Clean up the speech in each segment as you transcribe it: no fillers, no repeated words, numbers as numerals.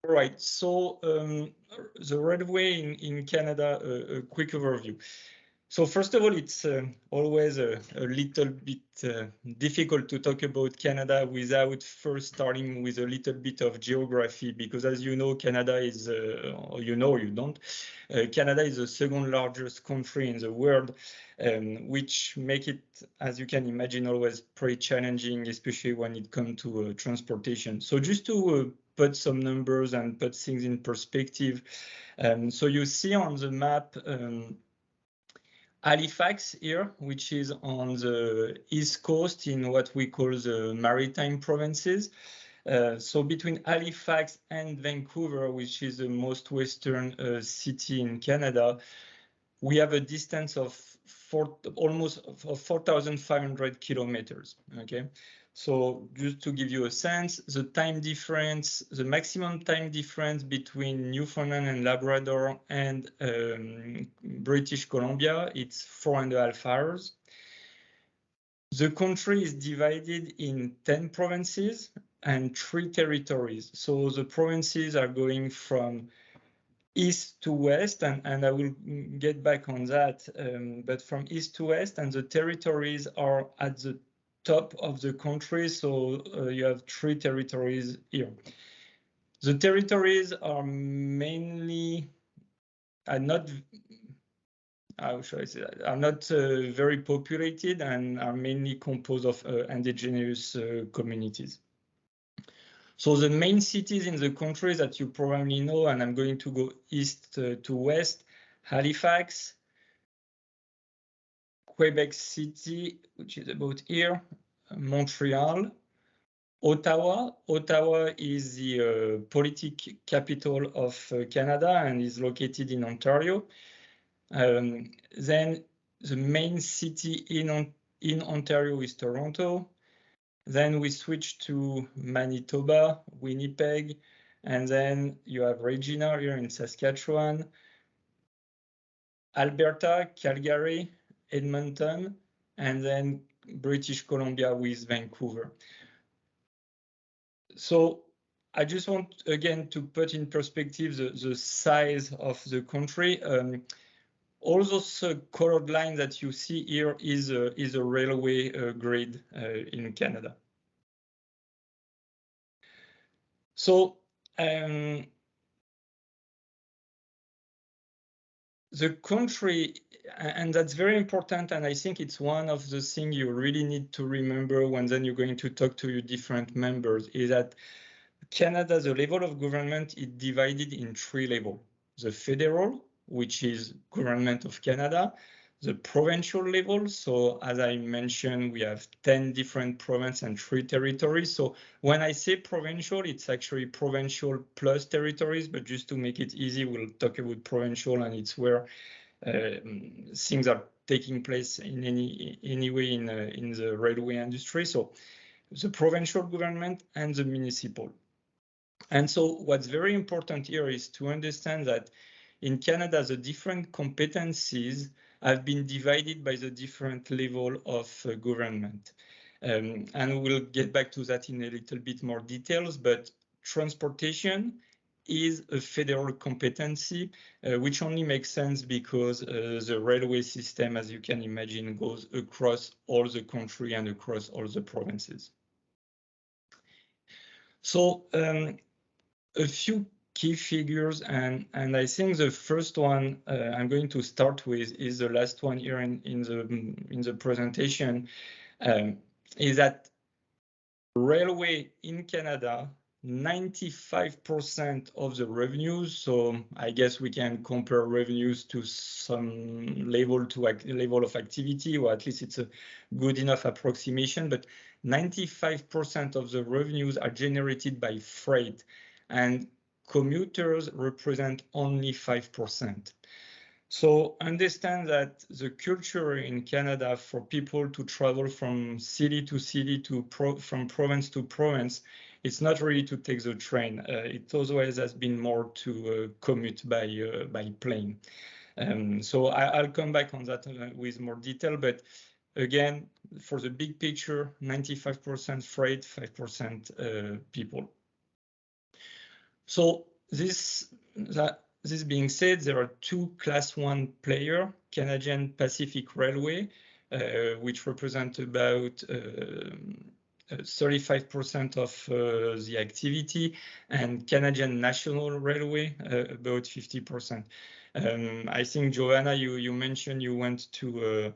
Right. So the railway in Canada, a quick overview. So first of all, it's always a little bit difficult to talk about Canada without first starting with a little bit of geography, because as you know, Canada is, or you know, you don't, Canada is the second largest country in the world, which make it, as you can imagine, always pretty challenging, especially when it comes to transportation. So just to put some numbers and put things in perspective, so you see on the map Halifax here, which is on the east coast in what we call the maritime provinces. So between Halifax and Vancouver, which is the most western city in Canada, we have a distance of almost 4,500 kilometers. Okay, so just to give you a sense, the time difference, the maximum time difference between Newfoundland and Labrador and British Columbia, it's 4.5 hours. The country is divided in 10 provinces and 3 territories. So the provinces are going from east to west, and I will get back on that, but from east to west, and the territories are at the top of the country. So you have 3 territories here. The territories are mainly not, how should I say that, are not very populated and are mainly composed of indigenous communities. So the main cities in the country that you probably know, and I'm going to go east to west: Halifax, Quebec City, which is about here, Montreal, Ottawa. Ottawa is the political capital of Canada and is located in Ontario. Then the main city in Ontario is Toronto. Then we switch to Manitoba, Winnipeg, and then you have Regina here in Saskatchewan, Alberta, Calgary, Edmonton, and then British Columbia with Vancouver. So I just want, again, to put in perspective the size of the country. All those colored lines that you see here is a railway grid in Canada. So the country, and that's very important, and I think it's one of the things you really need to remember when then you're going to talk to your different members, is that Canada, the level of government is divided in 3 levels. The federal, which is government of Canada, the provincial level. So as I mentioned, we have 10 different provinces and 3 territories. So when I say provincial, it's actually provincial plus territories, but just to make it easy, we'll talk about provincial, and it's where things are taking place in any way in the railway industry. So the provincial government and the municipal. And so what's very important here is to understand that in Canada, the different competencies have been divided by the different level of government. And we'll get back to that in a little bit more details, but transportation is a federal competency, which only makes sense because the railway system, as you can imagine, goes across all the country and across all the provinces. So a few key figures, and I think the first one I'm going to start with is the last one here in the presentation, is that railway in Canada, 95% of the revenues. So I guess we can compare revenues to some level of activity, or at least it's a good enough approximation. But 95% of the revenues are generated by freight, and commuters represent only 5%. So understand that the culture in Canada for people to travel from city to city, from province to province, it's not really to take the train. It always has been more to commute by plane. So I'll come back on that with more detail, but again, for the big picture, 95% freight, 5% people. So This being said, there are two Class 1 players, Canadian Pacific Railway, which represent about 35% of the activity, and Canadian National Railway, about 50%. I think, Joanna, you mentioned you went to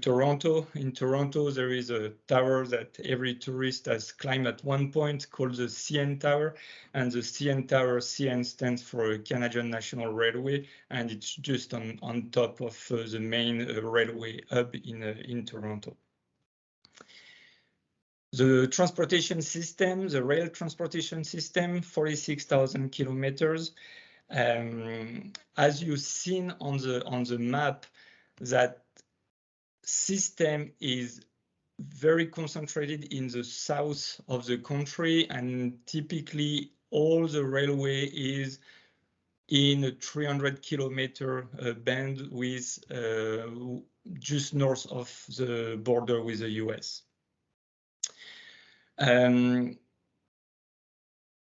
Toronto. In Toronto, there is a tower that every tourist has climbed at one point called the CN Tower. And the CN Tower, CN stands for Canadian National Railway, and it's just on top of the main railway hub in Toronto. The transportation system, the rail transportation system, 46,000 kilometers. As you've seen on the map, that system is very concentrated in the south of the country, and typically all the railway is in a 300-kilometer band with just north of the border with the US.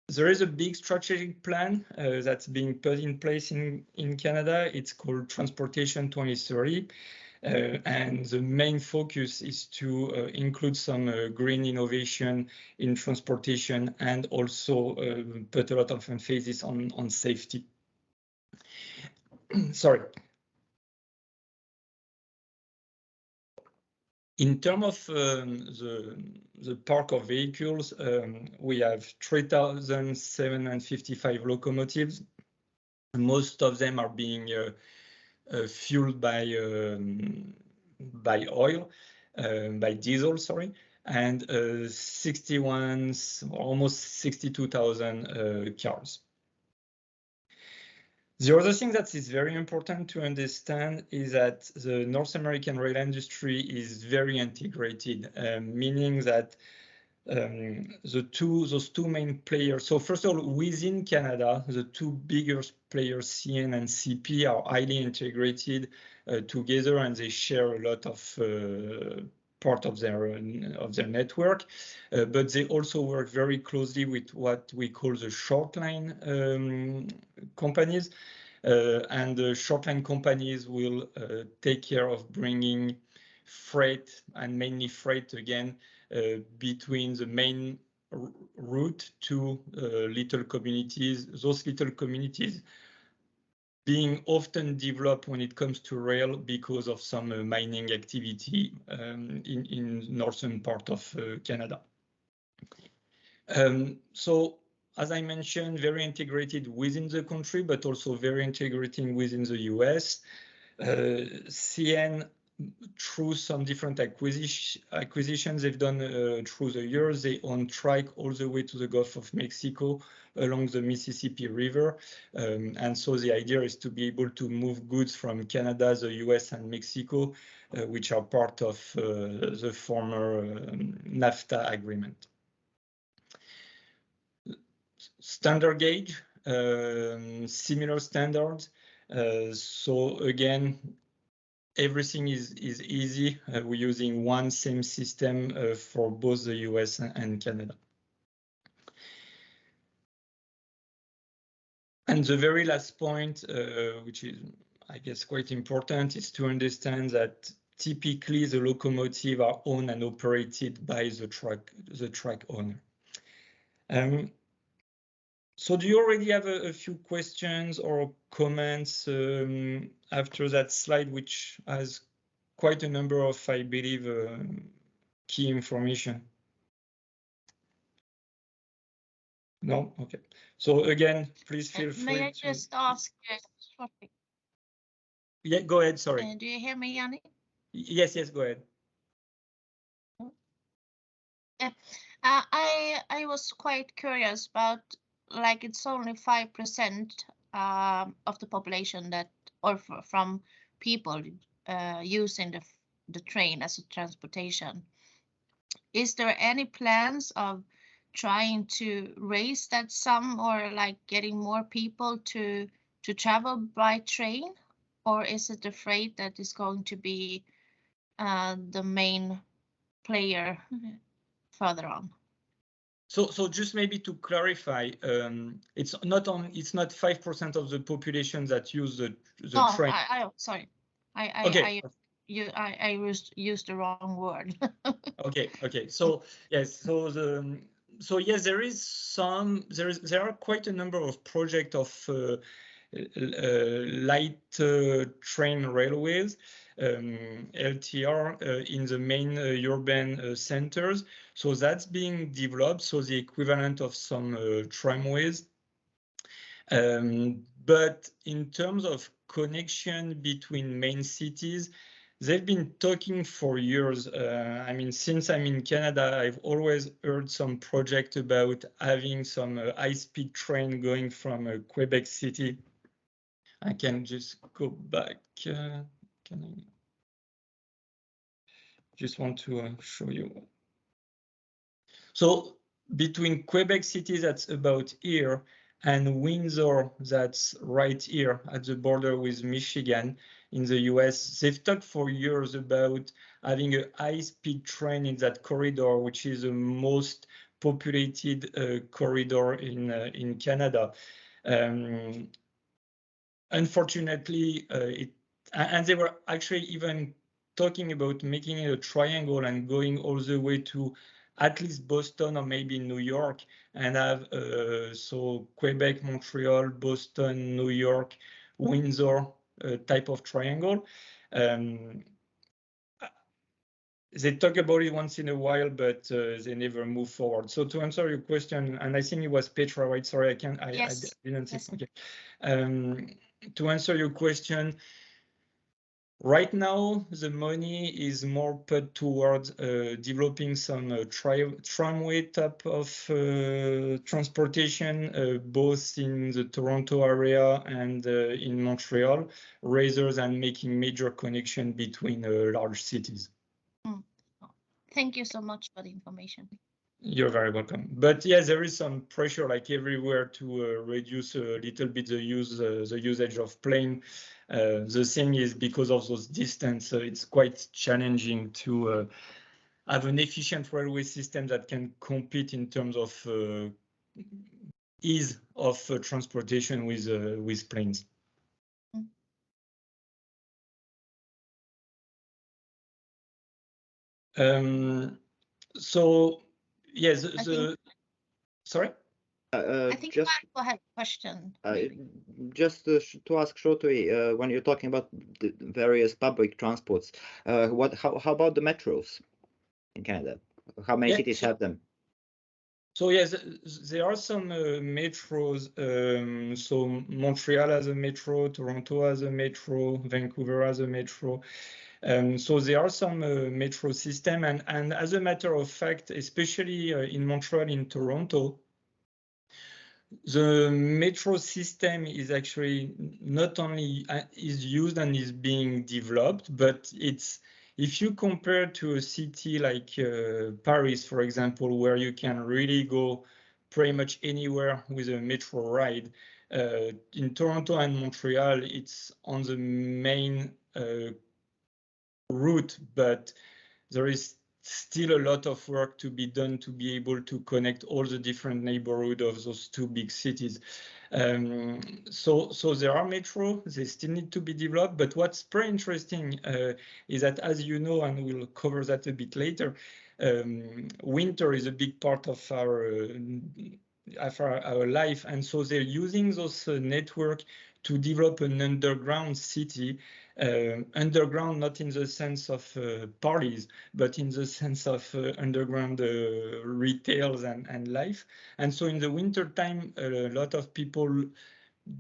There is a big strategic plan that's being put in place in Canada. It's called Transportation 2030. And the main focus is to include some green innovation in transportation, and also put a lot of emphasis on safety. Sorry. In terms of the park of vehicles, we have 3,755 locomotives. Most of them are being fueled by oil, by diesel, sorry, and 61, almost 62,000 cars. The other thing that is very important to understand is that the North American rail industry is very integrated, meaning that those two main players. So first of all, within Canada, the two biggest players, CN and CP, are highly integrated together, and they share a lot of part of their network. But they also work very closely with what we call the short line companies. And the short line companies will take care of bringing freight, and mainly freight again, between the main route to little communities. Those little communities being often developed when it comes to rail because of some mining activity in northern part of Canada. So as I mentioned, very integrated within the country, but also very integrating within the US. CN, through some different acquisitions they've done through the years, they own Trike all the way to the Gulf of Mexico along the Mississippi River. And so the idea is to be able to move goods from Canada, the US, and Mexico, which are part of the former NAFTA agreement. Standard gauge, similar standards. So again, everything is easy. We're using one same system for both the US and Canada. And the very last point, which is, I guess, quite important, is to understand that typically the locomotive are owned and operated by the track owner. So do you already have a few questions or comments after that slide, which has quite a number of, I believe, key information? No? Okay. So again, please feel free. May I just ask shortly? Yeah, go ahead, sorry. Do you hear me, Yanni? Yes, go ahead. I was quite curious about, like, it's only 5% of the population that, or from people using the train as a transportation. Is there any plans of trying to raise that sum, or like getting more people to travel by train, or is it the freight that is going to be the main player further on? So just maybe to clarify, it's not 5% of the population that use the train. Sorry. Okay. I used the wrong word. Okay. So yes, yes, there are quite a number of projects of light train railways, LTR, in the main urban centers. So that's being developed. So the equivalent of some tramways. But in terms of connection between main cities, they've been talking for years. I mean, since I'm in Canada, I've always heard some project about having some high-speed train going from Quebec City. I can just go back. Can I just want to show you? So between Quebec City, that's about here, and Windsor, that's right here at the border with Michigan in the US, they've talked for years about having a high-speed train in that corridor, which is the most populated corridor in Canada. Unfortunately, and they were actually even talking about making it a triangle and going all the way to at least Boston or maybe New York, and have so Quebec, Montreal, Boston, New York, Windsor type of triangle. They talk about it once in a while, but they never move forward. So to answer your question, and I think it was Petra, right? Sorry, I can't. Yes. I didn't say. Yes. Okay. To answer your question, right now the money is more put towards developing some tramway type of transportation, both in the Toronto area and in Montreal, rather than making major connection between large cities. Thank you so much for the information. You're very welcome. But yeah, there is some pressure, like everywhere, to reduce a little bit the usage of plane. The thing is, because of those distance, it's quite challenging to have an efficient railway system that can compete in terms of ease of transportation with planes. So yes, sorry. I think Marco had a question. Just to ask shortly, when you're talking about the various public transports, how about the metros in Canada? How many cities have them? So yes, there are some metros. So Montreal has a metro, Toronto has a metro, Vancouver has a metro. So there are some metro system, and as a matter of fact, especially in Montreal, in Toronto, the metro system is actually not only is used and is being developed, but it's, if you compare to a city like Paris, for example, where you can really go pretty much anywhere with a metro ride, in Toronto and Montreal, it's on the main route, but there is still a lot of work to be done to be able to connect all the different neighborhoods of those two big cities. So there are metro, they still need to be developed, but what's pretty interesting is that, as you know, and we'll cover that a bit later, winter is a big part of our life, and so they're using those network to develop an underground city. Underground, not in the sense of parties, but in the sense of underground retails and life. And so in the winter time, a lot of people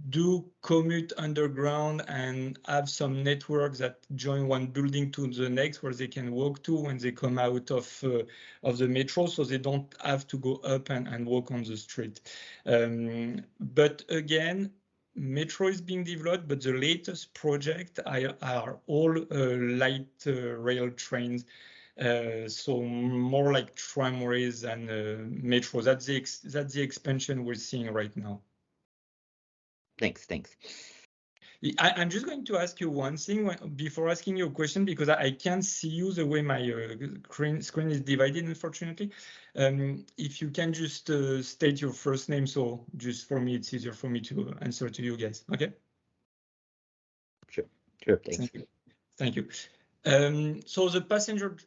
do commute underground and have some networks that join one building to the next, where they can walk to when they come out of the metro, so they don't have to go up and walk on the street. But again, metro is being developed, but the latest project are all light rail trains. So more like tramways and metro. That's the expansion we're seeing right now. Thanks. I'm just going to ask you one thing before asking you a question, because I can't see you the way my screen is divided, unfortunately. If you can just state your first name, so just for me, it's easier for me to answer to you guys. Okay. Sure, thanks. Thank you. So the passenger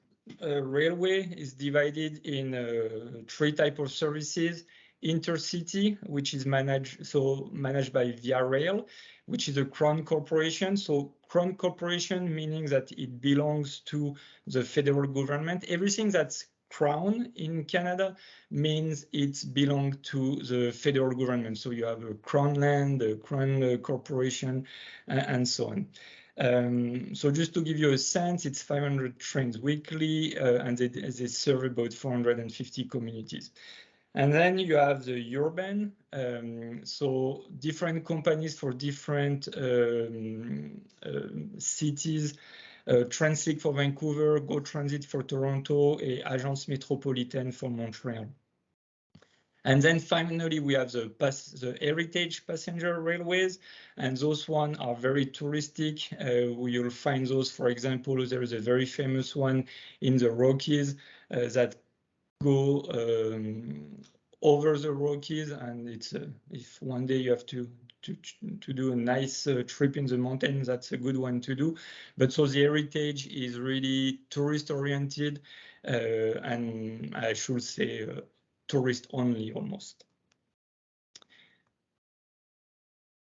railway is divided in 3 types of services. Intercity, which is managed by Via Rail, which is a Crown corporation. So Crown corporation meaning that it belongs to the federal government. Everything that's Crown in Canada means it belongs to the federal government. So you have a Crown land, a Crown corporation, and so on. So just to give you a sense, it's 500 trains weekly, and they serve about 450 communities. And then you have the urban, so different companies for different cities, Translink for Vancouver, Go Transit for Toronto, and Agence Métropolitaine for Montreal. And then finally, we have the heritage passenger railways, and those ones are very touristic. You'll find those, for example, there is a very famous one in the Rockies that go over the Rockies, and it's if one day you have to do a nice trip in the mountains, that's a good one to do. But so the heritage is really tourist oriented, and I should say tourist only almost.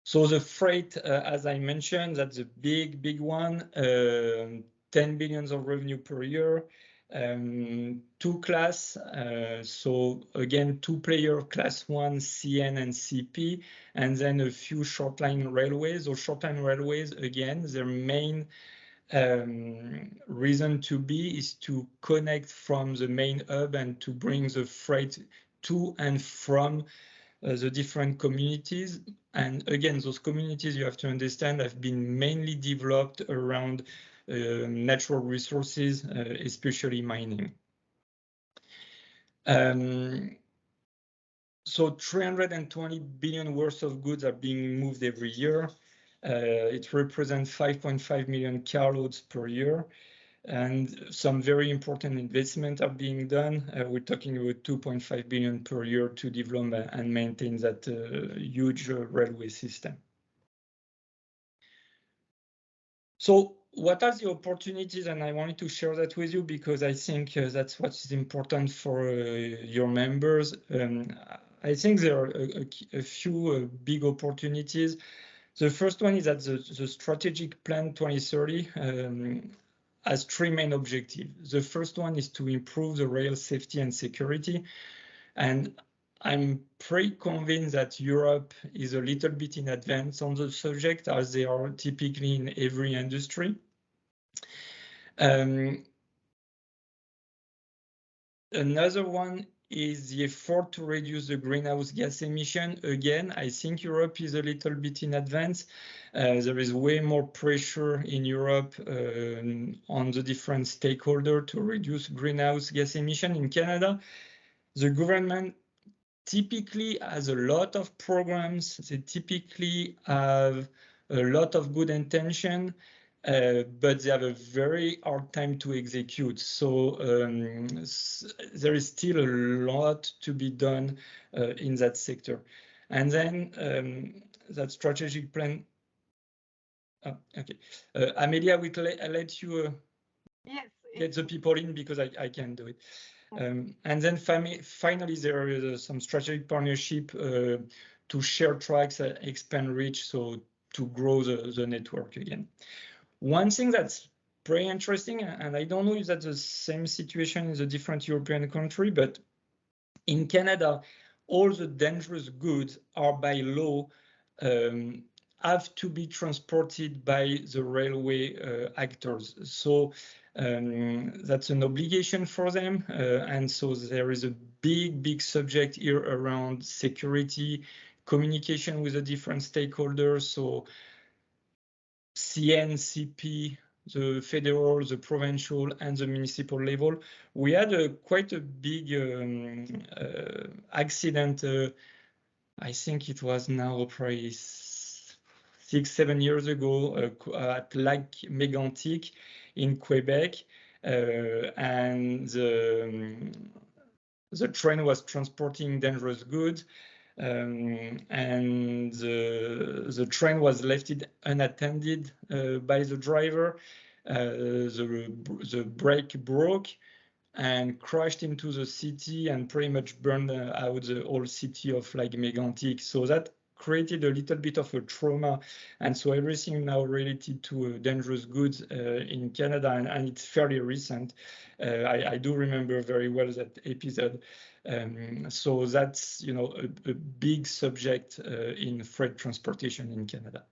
So the freight, as I mentioned, that's a big one, 10 billion of revenue per year. 2 class, so again 2 player, class 1 CN and CP, and then a few short line railways. Or short line railways, again, their main reason to be is to connect from the main hub and to bring the freight to and from the different communities. And again, those communities, you have to understand, have been mainly developed around natural resources, especially mining. So 320 billion worth of goods are being moved every year. It represents 5.5 million carloads per year. And some very important investments are being done. We're talking about 2.5 billion per year to develop and maintain that huge railway system. So what are the opportunities? And I wanted to share that with you because I think that's what is important for your members. I think there are a few big opportunities. The first one is that the strategic plan 2030 has 3 main objectives. The first one is to improve the rail safety and security. And I'm pretty convinced that Europe is a little bit in advance on the subject, as they are typically in every industry. Another one is the effort to reduce the greenhouse gas emission. Again, I think Europe is a little bit in advance. There is way more pressure in Europe on the different stakeholders to reduce greenhouse gas emission. In Canada, the government typically has a lot of programs. They typically have a lot of good intention, but they have a very hard time to execute. So there is still a lot to be done in that sector. And then that strategic plan. Oh, okay, Amelia, we let you get the people in because I can't do it. And then finally, there is some strategic partnership to share tracks, expand reach, so to grow the network again. One thing that's pretty interesting, and I don't know if that's the same situation in the different European country, but in Canada, all the dangerous goods are by law have to be transported by the railway actors. So that's an obligation for them. And so there is a big subject here around security, communication with the different stakeholders. So CN, CP, the federal, the provincial, and the municipal level. We had quite a big accident. I think it was now probably 6-7 years ago at Lac Mégantic in Quebec, and the train was transporting dangerous goods, and the train was left unattended by the driver. The brake broke and crashed into the city and pretty much burned out the whole city of Lac Mégantic. So that created a little bit of a trauma, and so everything now related to dangerous goods in Canada, and it's fairly recent. I do remember very well that episode. So that's, you know, a big subject in freight transportation in Canada.